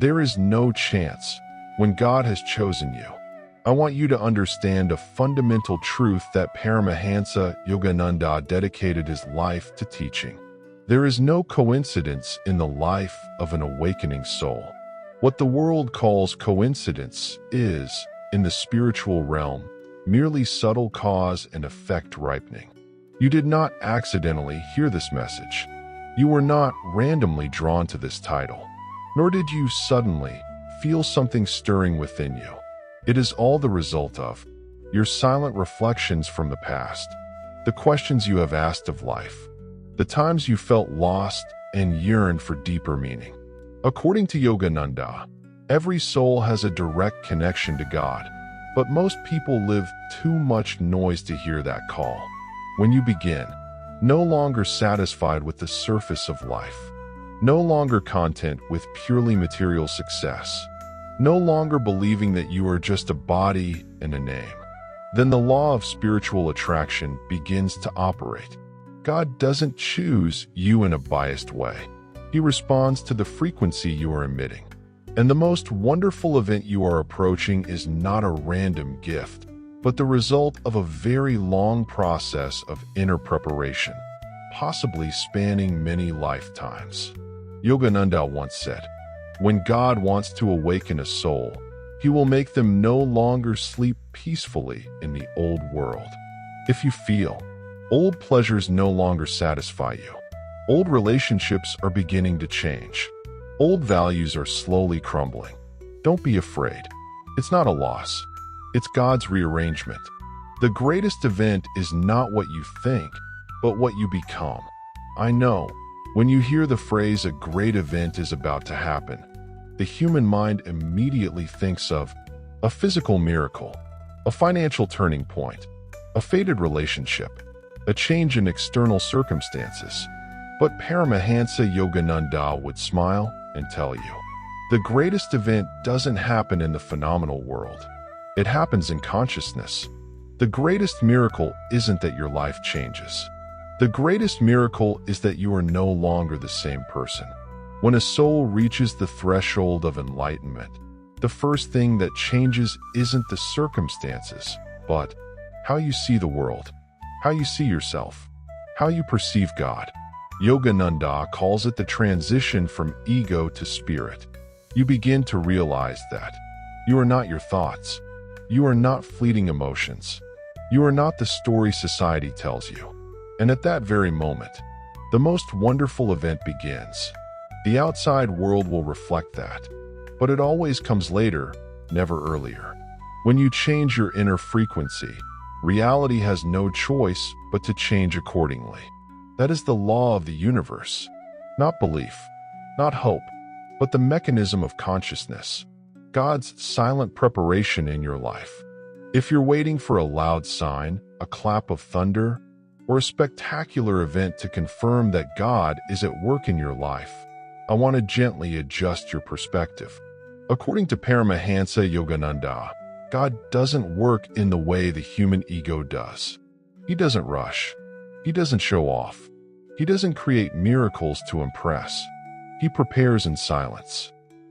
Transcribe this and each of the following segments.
There is no chance when God has chosen you. I want you to understand a fundamental truth that Paramahansa Yogananda dedicated his life to teaching. There is no coincidence in the life of an awakening soul. What the world calls coincidence is, in the spiritual realm, merely subtle cause and effect ripening. You did not accidentally hear this message. You were not randomly drawn to this title, nor did you suddenly feel something stirring within you. It is all the result of your silent reflections from the past, the questions you have asked of life, the times you felt lost and yearned for deeper meaning. According to Yogananda, every soul has a direct connection to God, but most people live too much noise to hear that call. When you begin, no longer satisfied with the surface of life, no longer content with purely material success, no longer believing that you are just a body and a name, then the law of spiritual attraction begins to operate. God doesn't choose you in a biased way. He responds to the frequency you are emitting. And the most wonderful event you are approaching is not a random gift, but the result of a very long process of inner preparation, possibly spanning many lifetimes. Yogananda once said, "When God wants to awaken a soul, He will make them no longer sleep peacefully in the old world. If you feel old pleasures no longer satisfy you, old relationships are beginning to change, old values are slowly crumbling, don't be afraid. It's not a loss. It's God's rearrangement. The greatest event is not what you think, but what you become." I know, when you hear the phrase "a great event is about to happen," the human mind immediately thinks of a physical miracle, a financial turning point, a fated relationship, a change in external circumstances. But Paramahansa Yogananda would smile and tell you, the greatest event doesn't happen in the phenomenal world. It happens in consciousness. The greatest miracle isn't that your life changes. The greatest miracle is that you are no longer the same person. When a soul reaches the threshold of enlightenment, the first thing that changes isn't the circumstances, but how you see the world, how you see yourself, how you perceive God. Yogananda calls it the transition from ego to spirit. You begin to realize that you are not your thoughts. You are not fleeting emotions. You are not the story society tells you. And at that very moment, the most wonderful event begins. The outside world will reflect that, but it always comes later, never earlier. When you change your inner frequency, reality has no choice but to change accordingly. That is the law of the universe. Not belief, not hope, but the mechanism of consciousness. God's silent preparation in your life. If you're waiting for a loud sign, a clap of thunder, or a spectacular event to confirm that God is at work in your life, I want to gently adjust your perspective. According to Paramahansa Yogananda, God doesn't work in the way the human ego does. He doesn't rush. He doesn't show off. He doesn't create miracles to impress. He prepares in silence.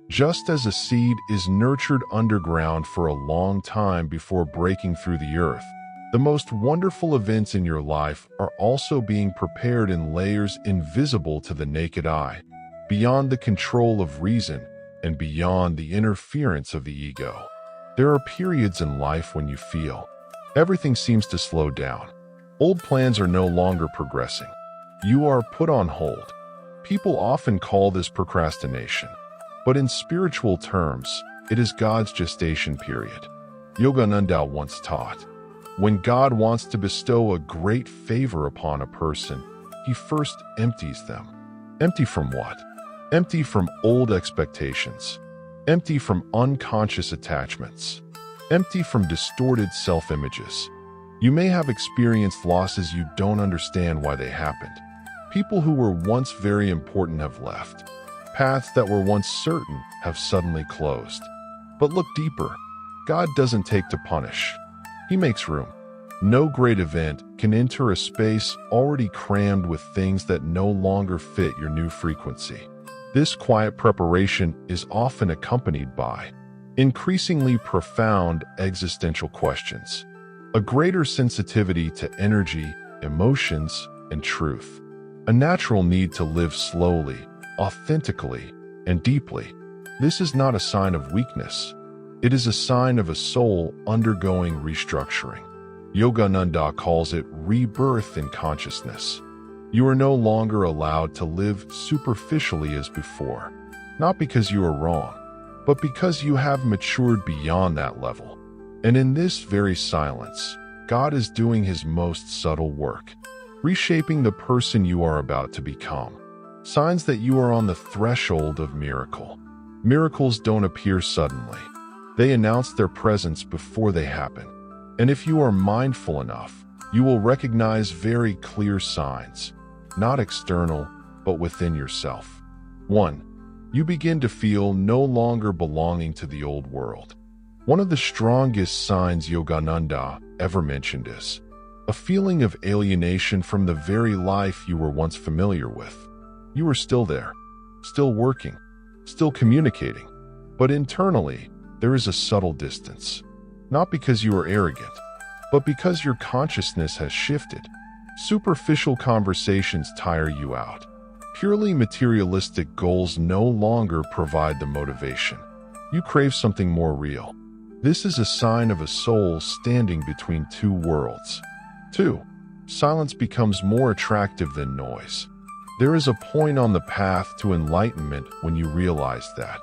Just as a seed is nurtured underground for a long time before breaking through the earth, the most wonderful events in your life are also being prepared in layers invisible to the naked eye, beyond the control of reason and beyond the interference of the ego. There are periods in life when you feel everything seems to slow down. Old plans are no longer progressing. You are put on hold. People often call this procrastination, but in spiritual terms, it is God's gestation period. Yogananda once taught, when God wants to bestow a great favor upon a person, He first empties them. Empty from what? Empty from old expectations. Empty from unconscious attachments. Empty from distorted self-images. You may have experienced losses you don't understand why they happened. People who were once very important have left. Paths that were once certain have suddenly closed. But look deeper. God doesn't take to punish. He makes room. No great event can enter a space already crammed with things that no longer fit your new frequency. This quiet preparation is often accompanied by increasingly profound existential questions, a greater sensitivity to energy, emotions, and truth, a natural need to live slowly, authentically, and deeply. This is not a sign of weakness. It is a sign of a soul undergoing restructuring. Yogananda calls it rebirth in consciousness. You are no longer allowed to live superficially as before, not because you are wrong, but because you have matured beyond that level. And in this very silence, God is doing his most subtle work, reshaping the person you are about to become. Signs that you are on the threshold of miracle. Miracles don't appear suddenly. They announce their presence before they happen. And if you are mindful enough, you will recognize very clear signs, not external, but within yourself. 1. You begin to feel no longer belonging to the old world. One of the strongest signs Yogananda ever mentioned is a feeling of alienation from the very life you were once familiar with. You are still there, still working, still communicating, but internally, there is a subtle distance. Not because you are arrogant, but because your consciousness has shifted. Superficial conversations tire you out. Purely materialistic goals no longer provide the motivation. You crave something more real. This is a sign of a soul standing between two worlds. 2. Silence becomes more attractive than noise. There is a point on the path to enlightenment when you realize that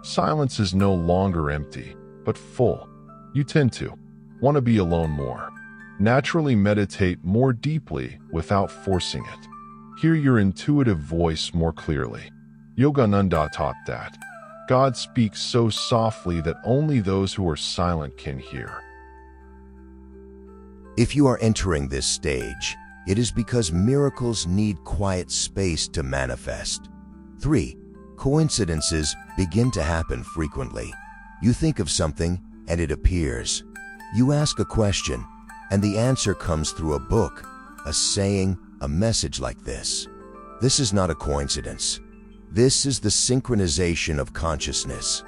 silence is no longer empty, but full. You tend to want to be alone more. Naturally meditate more deeply without forcing it. Hear your intuitive voice more clearly. Yogananda taught that God speaks so softly that only those who are silent can hear. If you are entering this stage, it is because miracles need quiet space to manifest. 3. Coincidences begin to happen frequently. You think of something, and it appears. You ask a question, and the answer comes through a book, a saying, a message like this. This is not a coincidence. This is the synchronization of consciousness.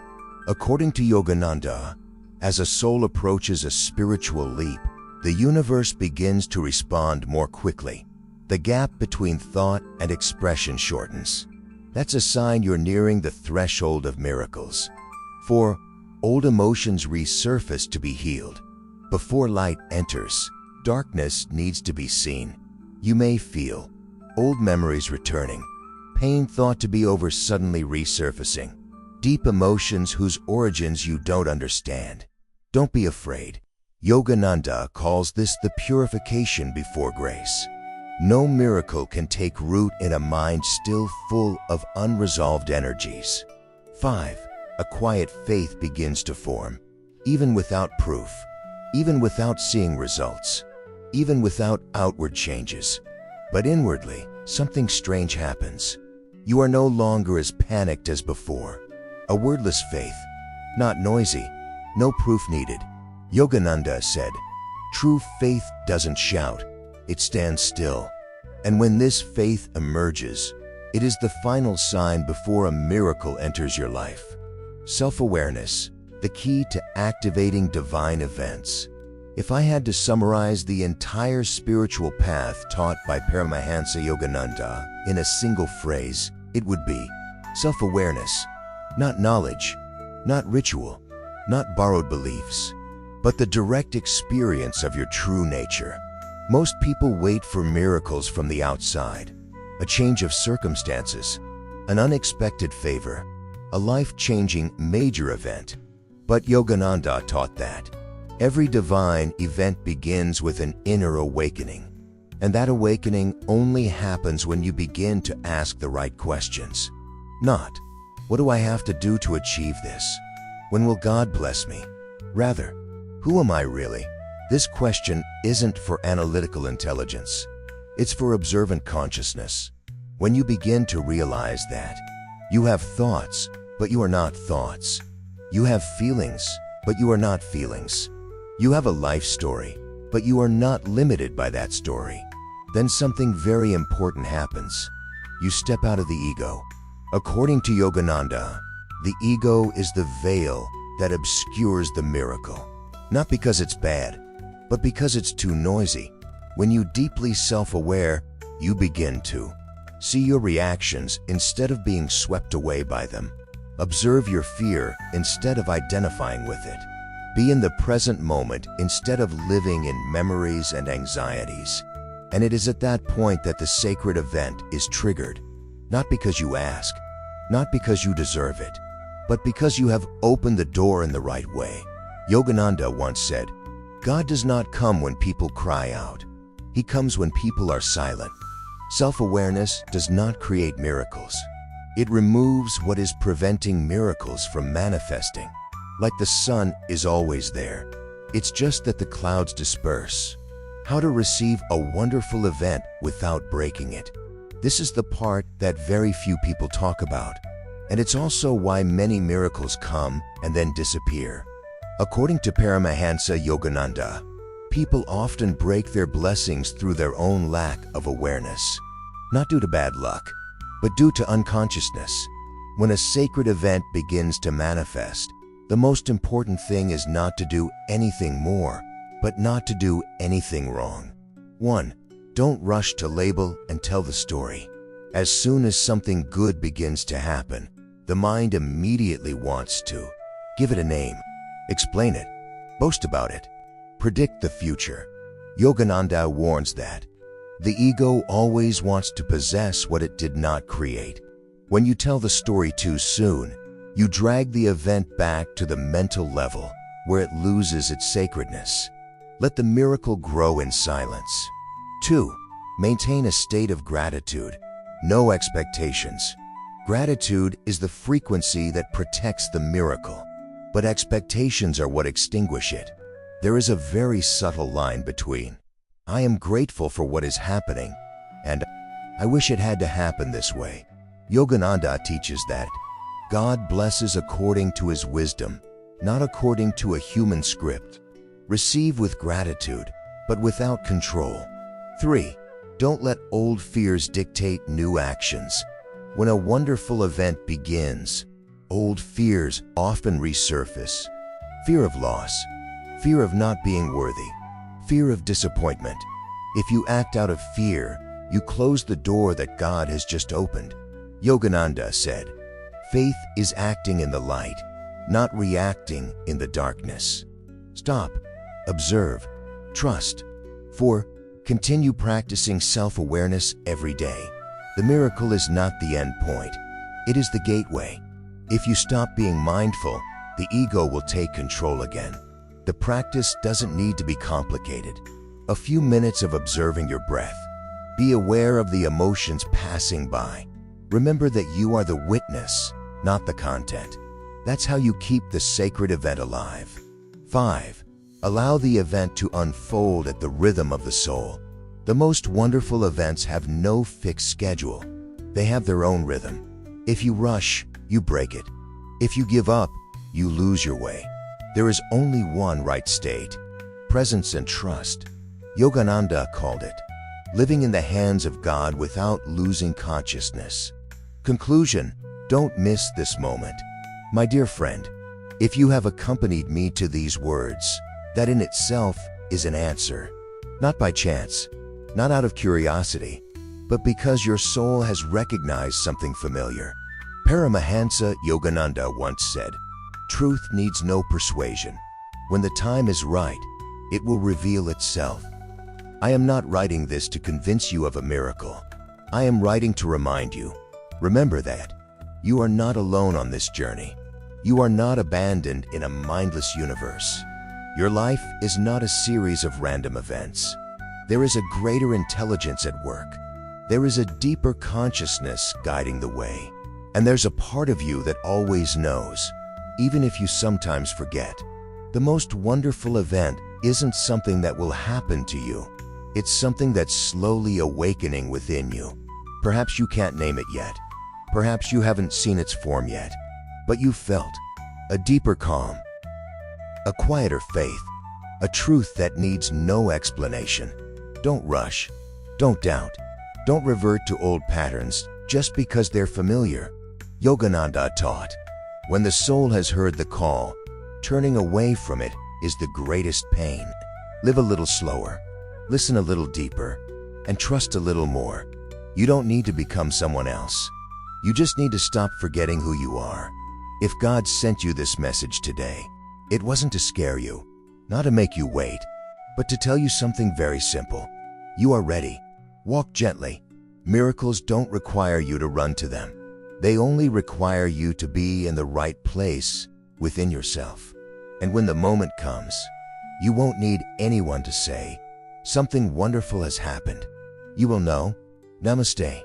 According to Yogananda, as a soul approaches a spiritual leap, the universe begins to respond more quickly. The gap between thought and expression shortens. That's a sign you're nearing the threshold of miracles. 4. Old emotions resurface to be healed. Before light enters, darkness needs to be seen. You may feel old memories returning, pain thought to be over suddenly resurfacing, deep emotions whose origins you don't understand. Don't be afraid. Yogananda calls this the purification before grace. No miracle can take root in a mind still full of unresolved energies. 5. A quiet faith begins to form, even without proof, even without seeing results, even without outward changes. But inwardly, something strange happens. You are no longer as panicked as before. A wordless faith, not noisy, no proof needed. Yogananda said, true faith doesn't shout, it stands still. And when this faith emerges, it is the final sign before a miracle enters your life. Self-awareness, the key to activating divine events. If I had to summarize the entire spiritual path taught by Paramahansa Yogananda in a single phrase, it would be self-awareness, not knowledge, not ritual, not borrowed beliefs, but the direct experience of your true nature. Most people wait for miracles from the outside, a change of circumstances, an unexpected favor, a life-changing major event. But Yogananda taught that every divine event begins with an inner awakening, and that awakening only happens when you begin to ask the right questions. Not, what do I have to do to achieve this? When will God bless me? Rather, who am I really? This question isn't for analytical intelligence. It's for observant consciousness. When you begin to realize that you have thoughts, but you are not thoughts. You have feelings, but you are not feelings. You have a life story, but you are not limited by that story. Then something very important happens. You step out of the ego. According to Yogananda, the ego is the veil that obscures the miracle. Not because it's bad, but because it's too noisy. When you deeply self-aware, you begin to see your reactions instead of being swept away by them. Observe your fear instead of identifying with it. Be in the present moment instead of living in memories and anxieties. And it is at that point that the sacred event is triggered. Not because you ask, not because you deserve it, but because you have opened the door in the right way. Yogananda once said, "God does not come when people cry out. He comes when people are silent." Self-awareness does not create miracles. It removes what is preventing miracles from manifesting. Like the sun is always there. It's just that the clouds disperse. How to receive a wonderful event without breaking it. This is the part that very few people talk about. And it's also why many miracles come and then disappear. According to Paramahansa Yogananda, people often break their blessings through their own lack of awareness. Not due to bad luck, but due to unconsciousness. When a sacred event begins to manifest, the most important thing is not to do anything more, but not to do anything wrong. 1. Don't rush to label and tell the story. As soon as something good begins to happen, the mind immediately wants to give it a name, explain it, boast about it, predict the future. Yogananda warns that the ego always wants to possess what it did not create. When you tell the story too soon, you drag the event back to the mental level where it loses its sacredness. Let the miracle grow in silence. 2. Maintain a state of gratitude, no expectations. Gratitude is the frequency that protects the miracle, but expectations are what extinguish it. There is a very subtle line between "I am grateful for what is happening" and "I wish it had to happen this way." Yogananda teaches that God blesses according to His wisdom, not according to a human script. Receive with gratitude, but without control. 3. Don't let old fears dictate new actions. When a wonderful event begins, old fears often resurface. Fear of loss, fear of not being worthy, fear of disappointment. If you act out of fear, you close the door that God has just opened. Yogananda said, "Faith is acting in the light, not reacting in the darkness." Stop, observe, trust. 4. Continue practicing self-awareness every day. The miracle is not the end point. It is the gateway. If you stop being mindful, the ego will take control again. The practice doesn't need to be complicated. A few minutes of observing your breath. Be aware of the emotions passing by. Remember that you are the witness, not the content. That's how you keep the sacred event alive. 5. Allow the event to unfold at the rhythm of the soul. The most wonderful events have no fixed schedule. They have their own rhythm. If you rush, you break it. If you give up, you lose your way. There is only one right state: presence and trust. Yogananda called it living in the hands of God without losing consciousness. Conclusion: don't miss this moment. My dear friend, if you have accompanied me to these words, that in itself is an answer. Not by chance, not out of curiosity, but because your soul has recognized something familiar. Paramahansa Yogananda once said, "Truth needs no persuasion. When the time is right, it will reveal itself." I am not writing this to convince you of a miracle. I am writing to remind you. Remember that you are not alone on this journey. You are not abandoned in a mindless universe. Your life is not a series of random events. There is a greater intelligence at work. There is a deeper consciousness guiding the way. And there's a part of you that always knows, even if you sometimes forget. The most wonderful event isn't something that will happen to you. It's something that's slowly awakening within you. Perhaps you can't name it yet. Perhaps you haven't seen its form yet. But you felt a deeper calm, a quieter faith, a truth that needs no explanation. Don't rush. Don't doubt. Don't revert to old patterns just because they're familiar. Yogananda taught, when the soul has heard the call, turning away from it is the greatest pain. Live a little slower, listen a little deeper, and trust a little more. You don't need to become someone else. You just need to stop forgetting who you are. If God sent you this message today, it wasn't to scare you, not to make you wait, but to tell you something very simple. You are ready. Walk gently. Miracles don't require you to run to them. They only require you to be in the right place within yourself. And when the moment comes, you won't need anyone to say, something wonderful has happened. You will know. Namaste.